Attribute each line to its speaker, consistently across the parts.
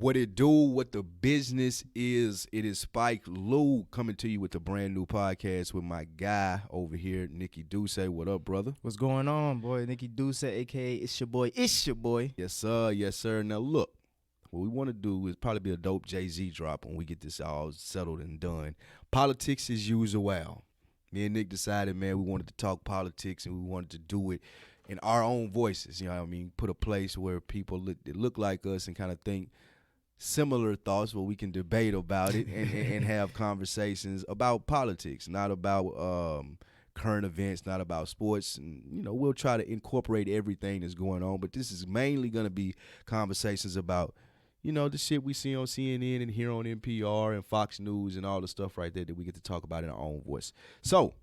Speaker 1: What it do, what the business is, it is Spike Lou coming to you with a brand new podcast with my guy over here, Nicki Dusse. What up, brother?
Speaker 2: What's going on, boy? Nicki Dusse, a.k.a. It's your boy.
Speaker 1: Yes, sir. Yes, sir. Now, look, what we want to do is probably be a dope Jay-Z drop when we get this all settled and done. Politics as usual. Me and Nick decided, man, we wanted to talk politics and we wanted to do it in our own voices. You know what I mean? Put a place where people look like us and kind of think similar thoughts where we can debate about it and have conversations about politics, not about current events, not about sports. And, you know, we'll try to incorporate everything that's going on, but this is mainly going to be conversations about, you know, the shit we see on CNN and here on NPR and Fox News and all the stuff right there that we get to talk about in our own voice. So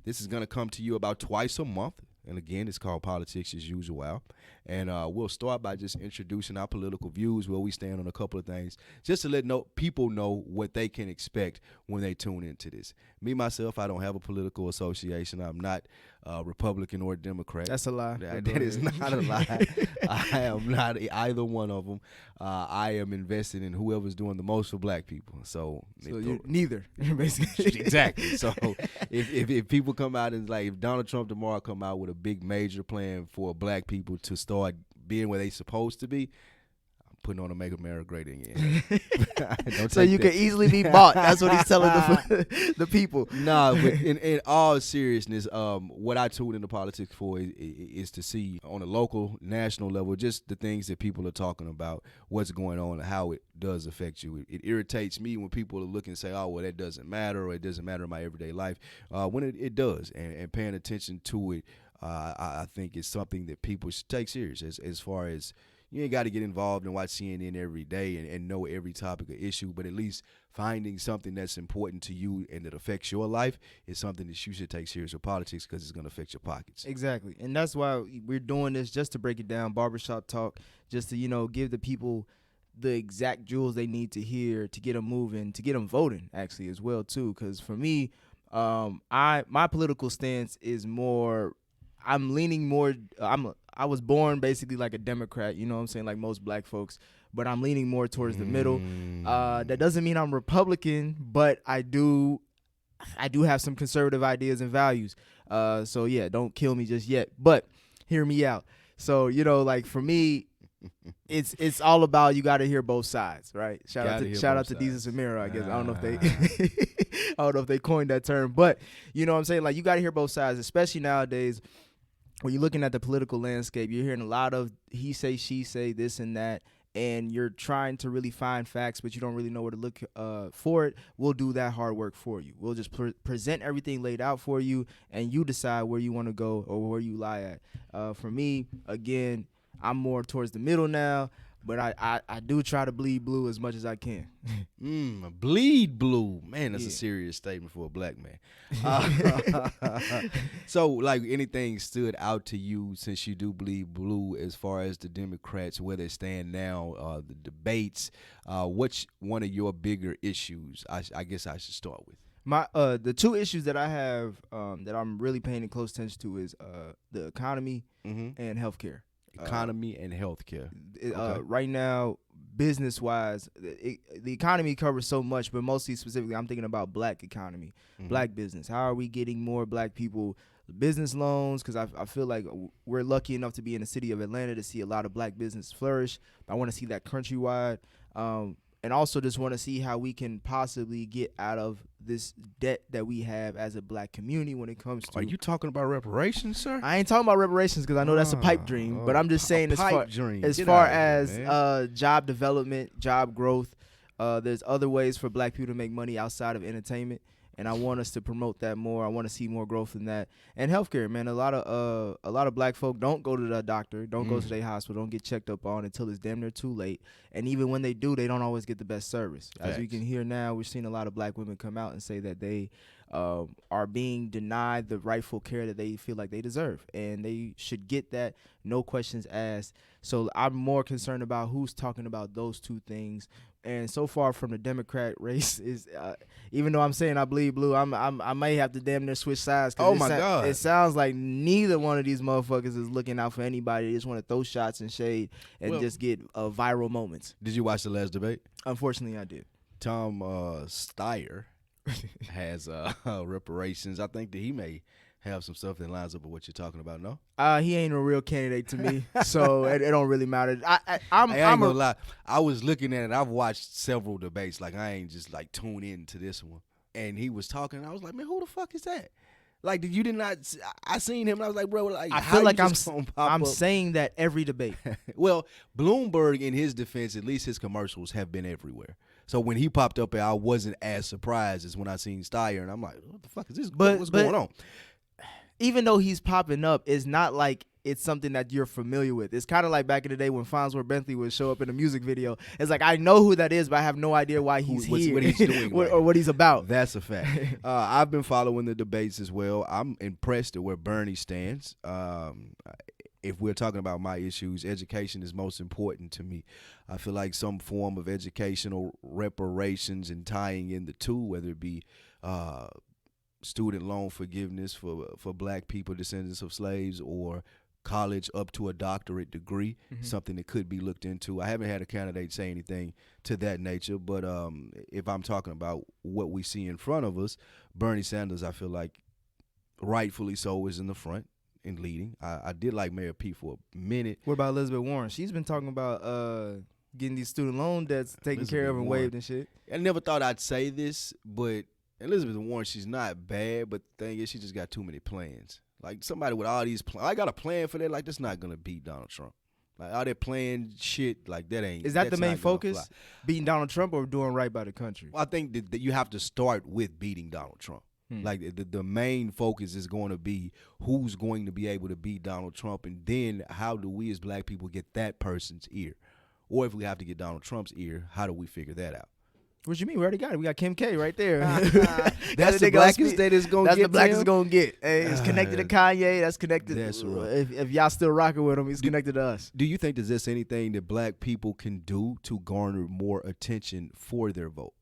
Speaker 1: this is going to come to you about twice a month. And again, it's called Politics as Usual. And we'll start by just introducing our political views, where we stand on a couple of things, just to let people know what they can expect when they tune into this. Me, myself, I don't have a political association. I'm not Republican or Democrat.
Speaker 2: That's a lie.
Speaker 1: That is not a lie. I am not either one of them. I am invested in whoever's doing the most for black people. So
Speaker 2: you're neither, basically.
Speaker 1: Exactly. So if people come out and like, if Donald Trump tomorrow come out with a big major plan for black people to start being where they supposed to be, I'm putting on a Make America Great Again.
Speaker 2: So you can easily be bought. That's what he's telling the people.
Speaker 1: Nah, but in all seriousness, what I tune into politics for is to see on a local, national level, just the things that people are talking about, what's going on, and how it does affect you. It irritates me when people are looking and say, oh, well, that doesn't matter, or it doesn't matter in my everyday life, when it does. And paying attention to it, I think it's something that people should take serious as far as, you ain't got to get involved and watch CNN every day and know every topic or issue, but at least finding something that's important to you and that affects your life is something that you should take serious with politics, because it's going to affect your pockets.
Speaker 2: Exactly. And that's why we're doing this, just to break it down, barbershop talk, just to, you know, give the people the exact jewels they need to hear to get them moving, to get them voting, actually, as well, too. Because for me, my political stance is more, I'm leaning more, I was born basically like a Democrat, you know what I'm saying, like most black folks, but I'm leaning more towards the middle. That doesn't mean I'm Republican, but I do have some conservative ideas and values. So yeah, don't kill me just yet, but hear me out. So, you know, like for me, it's all about, you got to hear both sides, right? Shout out to Desus and Mero, I guess. I don't know if they coined that term, but you know what I'm saying? Like, you got to hear both sides, especially nowadays when you're looking at the political landscape. You're hearing a lot of he say, she say, this and that, and you're trying to really find facts, but you don't really know where to look for it. We'll do that hard work for you. We'll just present everything laid out for you, and you decide where you want to go or where you lie at. For me, again, I'm more towards the middle now, but I do try to bleed blue as much as I can.
Speaker 1: Bleed blue. Man, that's a serious statement for a black man. So, like, anything stood out to you since you do bleed blue as far as the Democrats, where they stand now, the debates? What's one of your bigger issues? I guess I should start with.
Speaker 2: The two issues that I have that I'm really paying close attention to is the economy and healthcare.
Speaker 1: Economy and healthcare. Okay.
Speaker 2: Right now, business-wise, the economy covers so much, but mostly specifically, I'm thinking about black economy, black business. How are we getting more black people business loans? Because I feel like we're lucky enough to be in the city of Atlanta to see a lot of black business flourish. I want to see that countrywide. And also just want to see how we can possibly get out of this debt that we have as a black community when it comes to.
Speaker 1: Are you talking about reparations, sir?
Speaker 2: I ain't talking about reparations, because I know that's a pipe dream, but I'm just saying as far as job development, job growth, there's other ways for black people to make money outside of entertainment. And I want us to promote that more. I want to see more growth in that. And healthcare, man. A lot of black folk don't go to the doctor, don't go to their hospital, don't get checked up on until it's damn near too late. And even when they do, they don't always get the best service. As we can hear now, we're seeing a lot of black women come out and say that they are being denied the rightful care that they feel like they deserve, and they should get that, no questions asked. So I'm more concerned about who's talking about those two things. And so far from the Democrat race is, even though I'm saying I bleed blue, I may have to damn near switch sides.
Speaker 1: Oh my God!
Speaker 2: It sounds like neither one of these motherfuckers is looking out for anybody. They just want to throw shots and shade and just get viral moments.
Speaker 1: Did you watch the last debate?
Speaker 2: Unfortunately, I did.
Speaker 1: Tom Steyer has reparations. I think that he may have some stuff that lines up with what you're talking about. No,
Speaker 2: he ain't a real candidate to me, so it don't really matter.
Speaker 1: I ain't gonna lie. I was looking at it. I've watched several debates. Like, I ain't just like tune in to this one. And he was talking. And I was like, man, who the fuck is that? Like, you did not. I seen him. And I was like, bro, like,
Speaker 2: I feel like I'm saying that every debate.
Speaker 1: Well, Bloomberg, in his defense, at least his commercials have been everywhere. So when he popped up, I wasn't as surprised as when I seen Steyer, and I'm like, what the fuck is this? What's going on?
Speaker 2: Even though he's popping up, it's not like it's something that you're familiar with. It's kind of like back in the day when Fonzworth Bentley would show up in a music video. It's like, I know who that is, but I have no idea why he's here. What he's doing. Or what he's about.
Speaker 1: That's a fact. I've been following the debates as well. I'm impressed at where Bernie stands. If we're talking about my issues, education is most important to me. I feel like some form of educational reparations and tying in the two, whether it be student loan forgiveness for black people, descendants of slaves, or college up to a doctorate degree, something that could be looked into. I haven't had a candidate say anything to that nature, but if I'm talking about what we see in front of us, Bernie Sanders, I feel like rightfully so, is in the front and leading. I did like Mayor Pete for a minute.
Speaker 2: What about Elizabeth Warren? She's been talking about getting these student loan debts taken care of and waived and shit.
Speaker 1: I never thought I'd say this, but Elizabeth Warren, she's not bad, but the thing is, she just got too many plans. Like, somebody with all these plans, I got a plan for that. Like, that's not going to beat Donald Trump. Like, all that planned shit, like, that ain't.
Speaker 2: Is that the main focus? Beating Donald Trump or doing right by the country?
Speaker 1: Well, I think that you have to start with beating Donald Trump. Like, the main focus is going to be who's going to be able to beat Donald Trump, and then how do we as black people get that person's ear? Or if we have to get Donald Trump's ear, how do we figure that out?
Speaker 2: What you mean? We already got it. We got Kim K right there.
Speaker 1: That's the blackest that is going to get.
Speaker 2: That's the blackest is going to get. Hey, it's connected to Kanye. That's connected.
Speaker 1: That's right.
Speaker 2: If y'all still rocking with him, he's connected to us.
Speaker 1: Do you think there's anything that black people can do to garner more attention for their vote?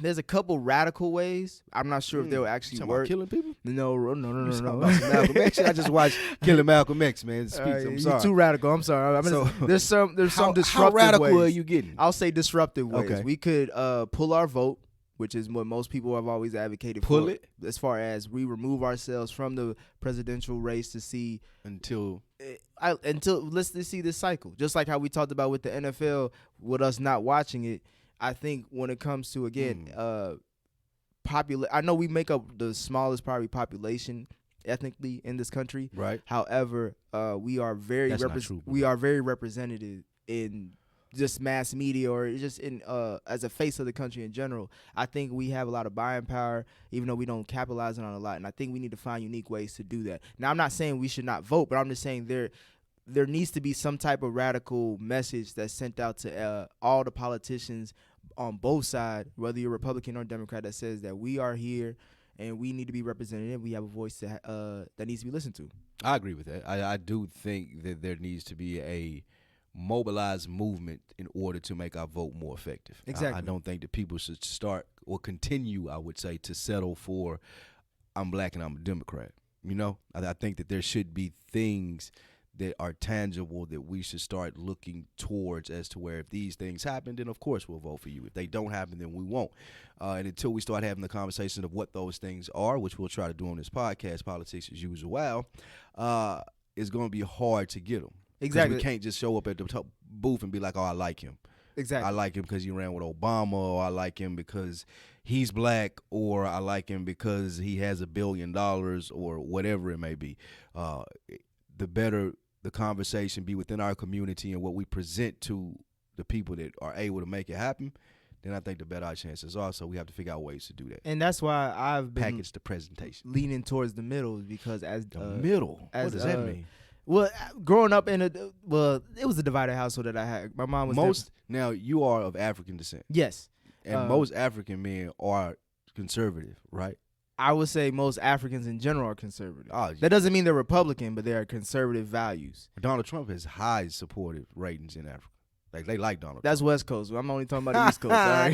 Speaker 2: There's a couple radical ways. I'm not sure if they'll actually work.
Speaker 1: About killing people?
Speaker 2: No.
Speaker 1: Malcolm X. I just watched Killing Malcolm X, man. I'm sorry.
Speaker 2: You're too radical. I'm sorry. There's some disruptive
Speaker 1: how radical
Speaker 2: ways.
Speaker 1: are you getting?
Speaker 2: I'll say disruptive ways.
Speaker 1: Okay.
Speaker 2: We could pull our vote, which is what most people have always advocated for.
Speaker 1: Pull it?
Speaker 2: As far as we remove ourselves from the presidential race to see
Speaker 1: until
Speaker 2: let's see this cycle. Just like how we talked about with the NFL, with us not watching it. I think when it comes to, again, I know we make up the smallest probably population ethnically in this country.
Speaker 1: Right.
Speaker 2: However, we are very representative in just mass media or just in as a face of the country in general. I think we have a lot of buying power, even though we don't capitalize on it a lot. And I think we need to find unique ways to do that. Now, I'm not saying we should not vote, but I'm just saying there needs to be some type of radical message that's sent out to all the politicians on both sides, whether you're Republican or Democrat, that says that we are here and we need to be represented. We have a voice that needs to be listened to.
Speaker 1: I agree with that. I do think that there needs to be a mobilized movement in order to make our vote more effective.
Speaker 2: Exactly.
Speaker 1: I don't think that people should start or continue, I would say, to settle for I'm black and I'm a Democrat. You know, I think that there should be things that are tangible that we should start looking towards as to where if these things happen, then of course we'll vote for you. If they don't happen, then we won't. And until we start having the conversation of what those things are, which we'll try to do on this podcast, Politics as Usual, it's going to be hard to get them.
Speaker 2: Exactly.
Speaker 1: We can't just show up at the top booth and be like, oh, I like him.
Speaker 2: Exactly.
Speaker 1: I like him because he ran with Obama, or I like him because he's black, or I like him because he has $1 billion, or whatever it may be. The better the conversation be within our community and what we present to the people that are able to make it happen, then I think the better our chances are. So we have to figure out ways to do that.
Speaker 2: And that's why I've been
Speaker 1: package the presentation,
Speaker 2: leaning towards the middle, because as
Speaker 1: the middle. What does that mean?
Speaker 2: Well, growing up it was a divided household that I had. My mom was
Speaker 1: now you are of African descent.
Speaker 2: Yes.
Speaker 1: And most African men are conservative, right?
Speaker 2: I would say most Africans in general are conservative.
Speaker 1: Oh,
Speaker 2: That doesn't mean they're Republican, but they are conservative values.
Speaker 1: Donald Trump has high supportive ratings in Africa. Like, they like Donald
Speaker 2: That's
Speaker 1: Trump.
Speaker 2: West Coast. I'm only talking about the East Coast. All right?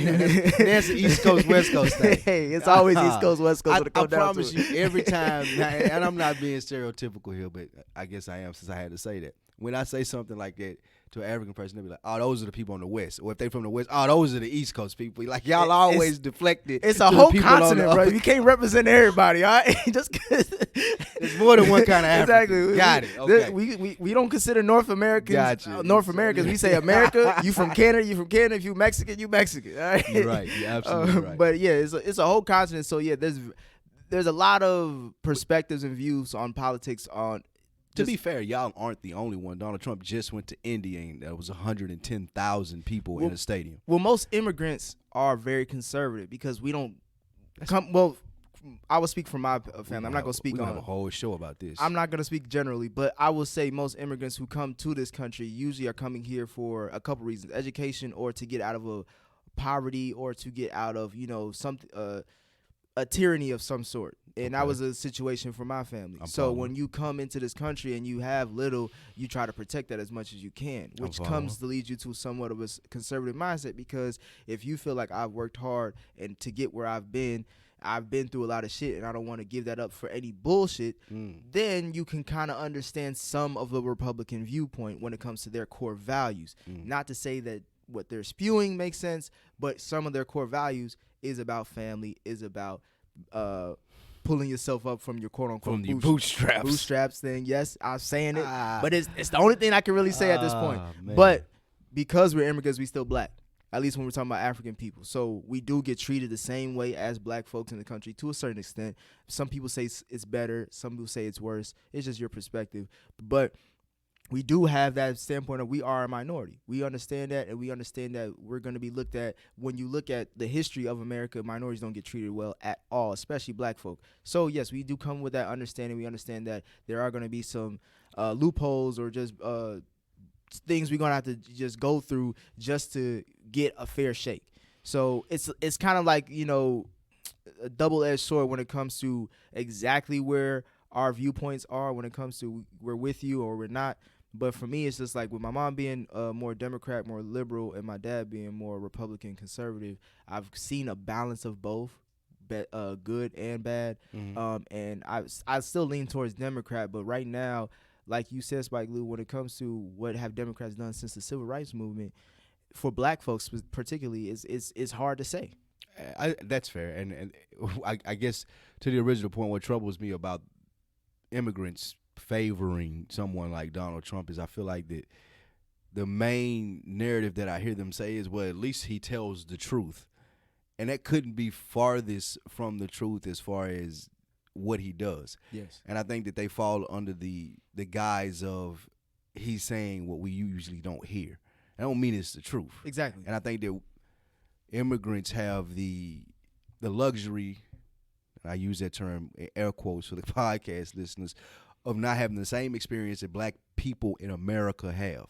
Speaker 1: That's the East Coast, West Coast thing.
Speaker 2: Hey, it's always East Coast, West Coast.
Speaker 1: I promise you, every time, and I'm not being stereotypical here, but I guess I am since I had to say that. When I say something like that to an African person, they'll be like, oh, those are the people on the West. Or if they from the West, oh, those are the East Coast people. Like, y'all always deflected.
Speaker 2: It's a whole continent, bro. You can't represent everybody, all right? Just cause
Speaker 1: there's more than one kind of African.
Speaker 2: Exactly.
Speaker 1: Got it. Okay.
Speaker 2: We don't consider North Americans.
Speaker 1: Gotcha.
Speaker 2: North Americans. We say America. You from Canada. You from Canada. If you Mexican, you Mexican. All right.
Speaker 1: You're right. You're absolutely right.
Speaker 2: But yeah, it's a whole continent. So yeah, there's a lot of perspectives and views on politics.
Speaker 1: To be fair, y'all aren't the only one. Donald Trump just went to India, and there was 110,000 people in a stadium.
Speaker 2: Well, most immigrants are very conservative because we don't come. Well, I will speak for my family. I'm not going to speak on
Speaker 1: have a whole show about this.
Speaker 2: I'm not going to speak generally, but I will say most immigrants who come to this country usually are coming here for a couple reasons: education, or to get out of a poverty, or to get out of something a tyranny of some sort. And that was a situation for my family. So when you come into this country and you have little, you try to protect that as much as you can, which comes to lead you to somewhat of a conservative mindset, because if you feel like I've worked hard and to get where I've been through a lot of shit and I don't want to give that up for any bullshit, then you can kind of understand some of the Republican viewpoint when it comes to their core values. Not to say that what they're spewing makes sense, but some of their core values is about family, is about pulling yourself up from your quote-unquote
Speaker 1: from the bootstraps
Speaker 2: thing. Yes, I'm saying it, but it's the only thing I can really say at this point.
Speaker 1: Man.
Speaker 2: But because we're immigrants, we still black, at least when we're talking about African people. So we do get treated the same way as black folks in the country to a certain extent. Some people say it's better. Some people say it's worse. It's just your perspective. But we do have that standpoint of we are a minority. We understand that, and we understand that we're going to be looked at. When you look at the history of America, minorities don't get treated well at all, especially black folk. So, yes, we do come with that understanding. We understand that there are going to be some loopholes or just things we're going to have to just go through just to get a fair shake. So it's kind of like, a double-edged sword when it comes to exactly where our viewpoints are when it comes to we're with you or we're not. But for me, it's just like with my mom being more Democrat, more liberal, and my dad being more Republican, conservative, I've seen a balance of both, good and bad. And I still lean towards Democrat. But right now, like you said, Spike Lee, when it comes to what have Democrats done since the Civil Rights Movement, for black folks particularly, it's hard to say.
Speaker 1: That's fair. And I guess to the original point, what troubles me about immigrants favoring someone like Donald Trump is I feel like that the main narrative that I hear them say is, well, at least he tells the truth. And that couldn't be farthest from the truth as far as what he does.
Speaker 2: Yes.
Speaker 1: And I think that they fall under the guise of he's saying what we usually don't hear. I don't mean it's the truth.
Speaker 2: Exactly.
Speaker 1: And I think that immigrants have the luxury, and I use that term in air quotes for the podcast listeners, of not having the same experience that black people in America have.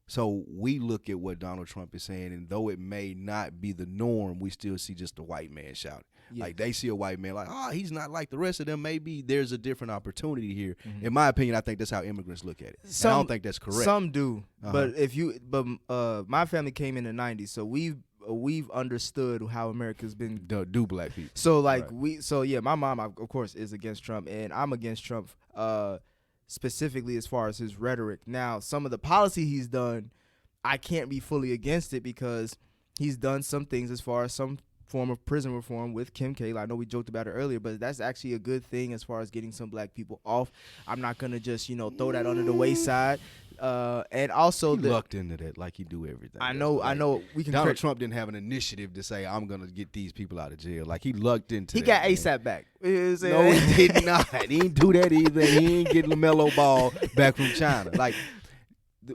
Speaker 1: So we look at what Donald Trump is saying, and though it may not be the norm, we still see just a white man shouting. Yes. Like they see a white man like, he's not like the rest of them. Maybe there's a different opportunity here. In my opinion, I think that's how immigrants look at it. I don't think that's correct.
Speaker 2: Some do, but my family came in the 90s, so we've understood how America's been
Speaker 1: do black people.
Speaker 2: So my mom of course is against Trump, and I'm against Trump specifically as far as his rhetoric. Now, some of the policy he's done, I can't be fully against it because he's done some things as far as some form of prison reform with Kim K. I know we joked about it earlier, but that's actually a good thing as far as getting some black people off. I'm not gonna just throw that under the wayside. And also
Speaker 1: he lucked into that like he do everything.
Speaker 2: I know. We can.
Speaker 1: Donald Trump didn't have an initiative to say I'm gonna get these people out of jail. Like he lucked into.
Speaker 2: He got ASAP back.
Speaker 1: No, he did not. He didn't do that either. He didn't get LaMelo Ball back from China. Like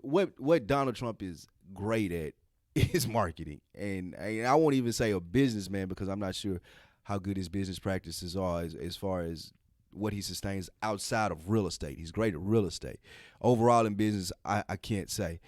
Speaker 1: what Donald Trump is great at is marketing, and I won't even say a businessman because I'm not sure how good his business practices are as far as what he sustains outside of real estate. He's great at real estate. Overall in business, I can't say.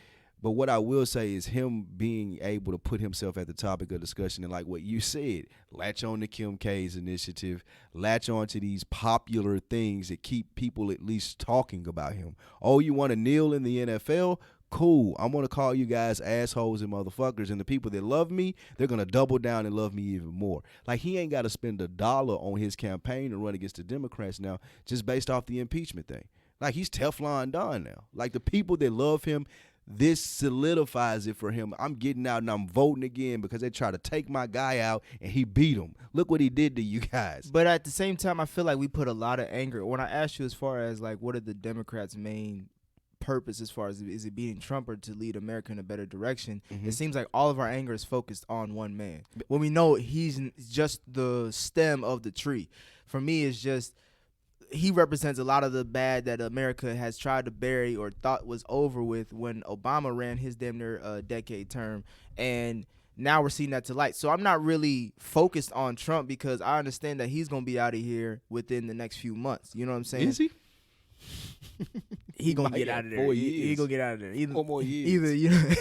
Speaker 1: But what I will say is him being able to put himself at the topic of discussion and like what you said, latch on to Kim K's initiative, latch on to these popular things that keep people at least talking about him. Oh, you want to kneel in the NFL? Cool. I'm going to call you guys assholes and motherfuckers. And the people that love me, they're going to double down and love me even more. Like, he ain't got to spend $1 on his campaign to run against the Democrats now just based off the impeachment thing. Like, he's Teflon Don now. Like, the people that love him, this solidifies it for him. I'm getting out and I'm voting again because they try to take my guy out and he beat him. Look what he did to you guys.
Speaker 2: But at the same time, I feel like we put a lot of anger. When I asked you as far as, like, what are the Democrats' main purpose as far as is it beating Trump or to lead America in a better direction, it seems like all of our anger is focused on one man. When we know he's just the stem of the tree. For me, it's just he represents a lot of the bad that America has tried to bury or thought was over with when Obama ran his damn near decade term, and now we're seeing that to light. So I'm not really focused on Trump because I understand that he's gonna be out of here within the next few months. You know what I'm saying?
Speaker 1: Is he?
Speaker 2: He gonna get out of there.
Speaker 1: 4 years.
Speaker 2: He gonna get out of there.
Speaker 1: 4 more years.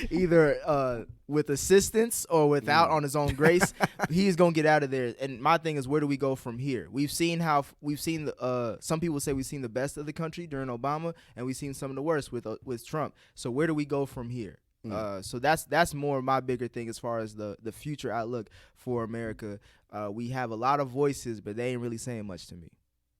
Speaker 2: Either with assistance or without on his own grace, he's gonna get out of there. And my thing is, where do we go from here? We've seen some people say we've seen the best of the country during Obama, and we've seen some of the worst with Trump. So where do we go from here? So that's more my bigger thing as far as the future outlook for America. We have a lot of voices, but they ain't really saying much to me.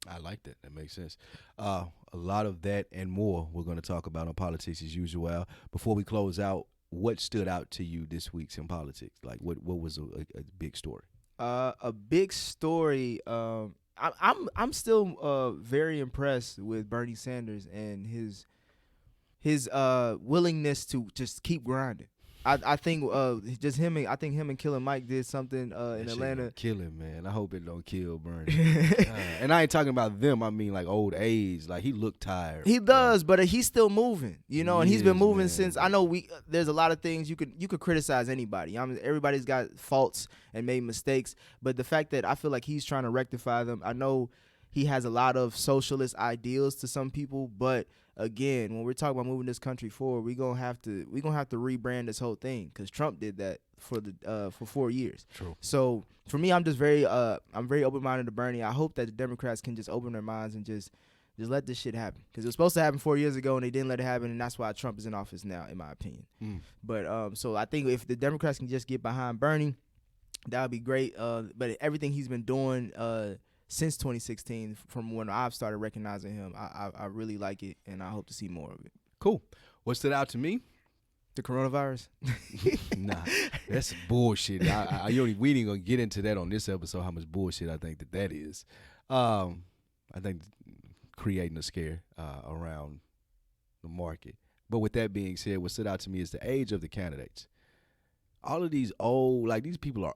Speaker 1: I like that. That makes sense. A lot of that and more we're going to talk about on Politics as Usual. Before we close out, what stood out to you this week in politics? Like, what was a big story?
Speaker 2: A big story. I'm still very impressed with Bernie Sanders and his willingness to just keep grinding. I think just him. I think him and Killer Mike did something in Atlanta.
Speaker 1: Kill him, man. I hope it don't kill Bernie. And I ain't talking about them. I mean, like, old age. Like, he looked tired.
Speaker 2: He does, but he's still moving. You know, and he's been moving
Speaker 1: man.
Speaker 2: since. I know there's a lot of things you could criticize anybody. I mean, everybody's got faults and made mistakes, but the fact that I feel like he's trying to rectify them. I know he has a lot of socialist ideals to some people, but again, when we're talking about moving this country forward, we're gonna have to rebrand this whole thing because Trump did that for 4 years.
Speaker 1: True.
Speaker 2: So for me, I'm just very open-minded to Bernie. I hope that the Democrats can just open their minds and just let this shit happen because it was supposed to happen 4 years ago and they didn't let it happen, and that's why Trump is in office now, in my opinion. But so I think if the Democrats can just get behind Bernie, that would be great. But everything he's been doing since 2016, from when I've started recognizing him, I really like it, and I hope to see more of it.
Speaker 1: Cool. What stood out to me?
Speaker 2: The coronavirus?
Speaker 1: Nah, that's bullshit. We ain't gonna get into that on this episode, how much bullshit I think that is. I think creating a scare around the market. But with that being said, what stood out to me is the age of the candidates. All of these old, like, these people are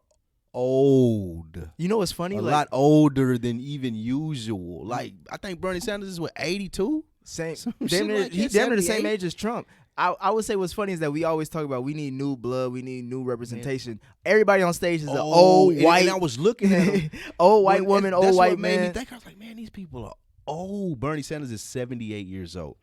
Speaker 1: old.
Speaker 2: You know what's funny?
Speaker 1: A lot older than even usual. Like, I think Bernie Sanders is 82?
Speaker 2: Same.
Speaker 1: He's
Speaker 2: Damn near the same age as Trump. I would say what's funny is that we always talk about we need new blood, we need new representation. Everybody on stage is an old white.
Speaker 1: And I was looking at him.
Speaker 2: Old white woman, old white man.
Speaker 1: Made me think. I was like, man, these people are old. Bernie Sanders is 78 years old.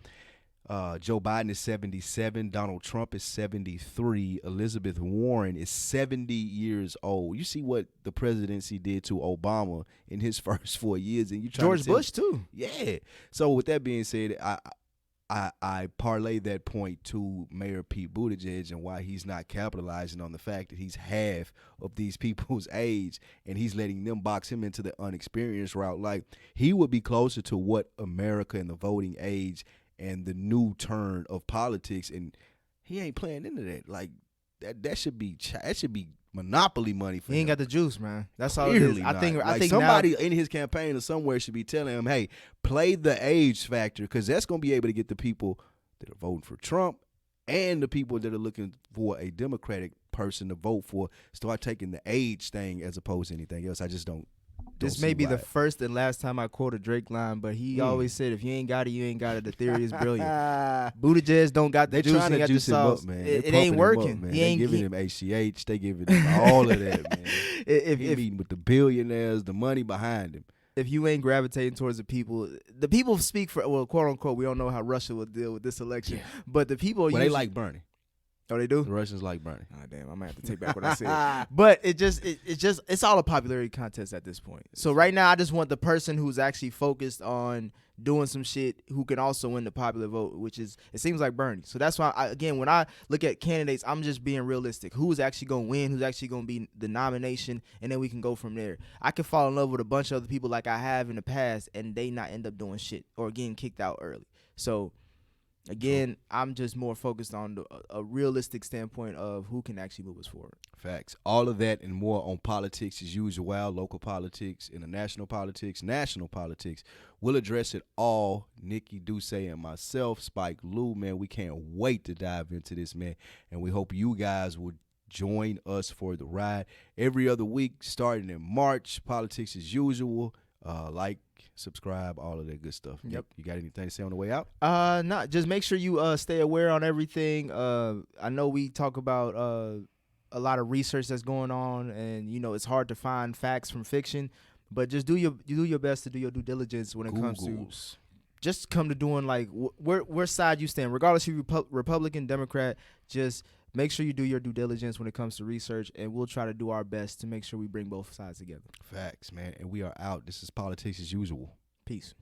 Speaker 1: Joe Biden is 77. Donald Trump is 73. Elizabeth Warren is 70 years old. You see what the presidency did to Obama in his first 4 years, and you
Speaker 2: George Bush too.
Speaker 1: Yeah. So with that being said, I parlay that point to Mayor Pete Buttigieg and why he's not capitalizing on the fact that he's half of these people's age and he's letting them box him into the unexperienced route. Like, he would be closer to what America and the voting age and the new turn of politics, and he ain't playing into that. Like, that should be monopoly money for him.
Speaker 2: He ain't got the juice, man. That's all
Speaker 1: Clearly
Speaker 2: it is. I think
Speaker 1: somebody in his campaign or somewhere should be telling him, hey, play the age factor, because that's going to be able to get the people that are voting for Trump and the people that are looking for a Democratic person to vote for start taking the age thing as opposed to anything else. I just don't.
Speaker 2: This may be the first and last time I quote a Drake line, but he always said, if you ain't got it, you ain't got it. The theory is brilliant. Buttigieg don't got the juice. They trying to juice him up, man. It ain't working.
Speaker 1: They giving him HCH. They giving him all of that, man. He meeting with the billionaires, the money behind him.
Speaker 2: if you ain't gravitating towards the people speak for, well, quote unquote, we don't know how Russia will deal with this election, but the people
Speaker 1: they like Bernie.
Speaker 2: Oh, they do?
Speaker 1: The Russians like Bernie.
Speaker 2: Oh, damn, I might have to take back what I said. But it's all a popularity contest at this point. So right now, I just want the person who's actually focused on doing some shit who can also win the popular vote, which is, it seems like Bernie. So that's why, when I look at candidates, I'm just being realistic. Who's actually going to win? Who's actually going to be the nomination? And then we can go from there. I could fall in love with a bunch of other people like I have in the past, and they not end up doing shit or getting kicked out early. So again, I'm just more focused on a realistic standpoint of who can actually move us forward.
Speaker 1: Facts. All of that and more on politics as usual, local politics, international politics, national politics. We'll address it all. Nicki Dusse and myself, Spike Lou, man, we can't wait to dive into this, man. And we hope you guys will join us for the ride every other week starting in March. Politics as usual. Like, subscribe, all of that good stuff.
Speaker 2: Yep.
Speaker 1: You got anything to say on the way out?
Speaker 2: Not just make sure you stay aware on everything. I know we talk about a lot of research that's going on, and it's hard to find facts from fiction, but just do your best to do your due diligence when it comes to just come to doing like where side you stand, regardless if you're Republican, Democrat. Just make sure you do your due diligence when it comes to research, and we'll try to do our best to make sure we bring both sides together.
Speaker 1: Facts, man. And we are out. This is Politics as Usual.
Speaker 2: Peace.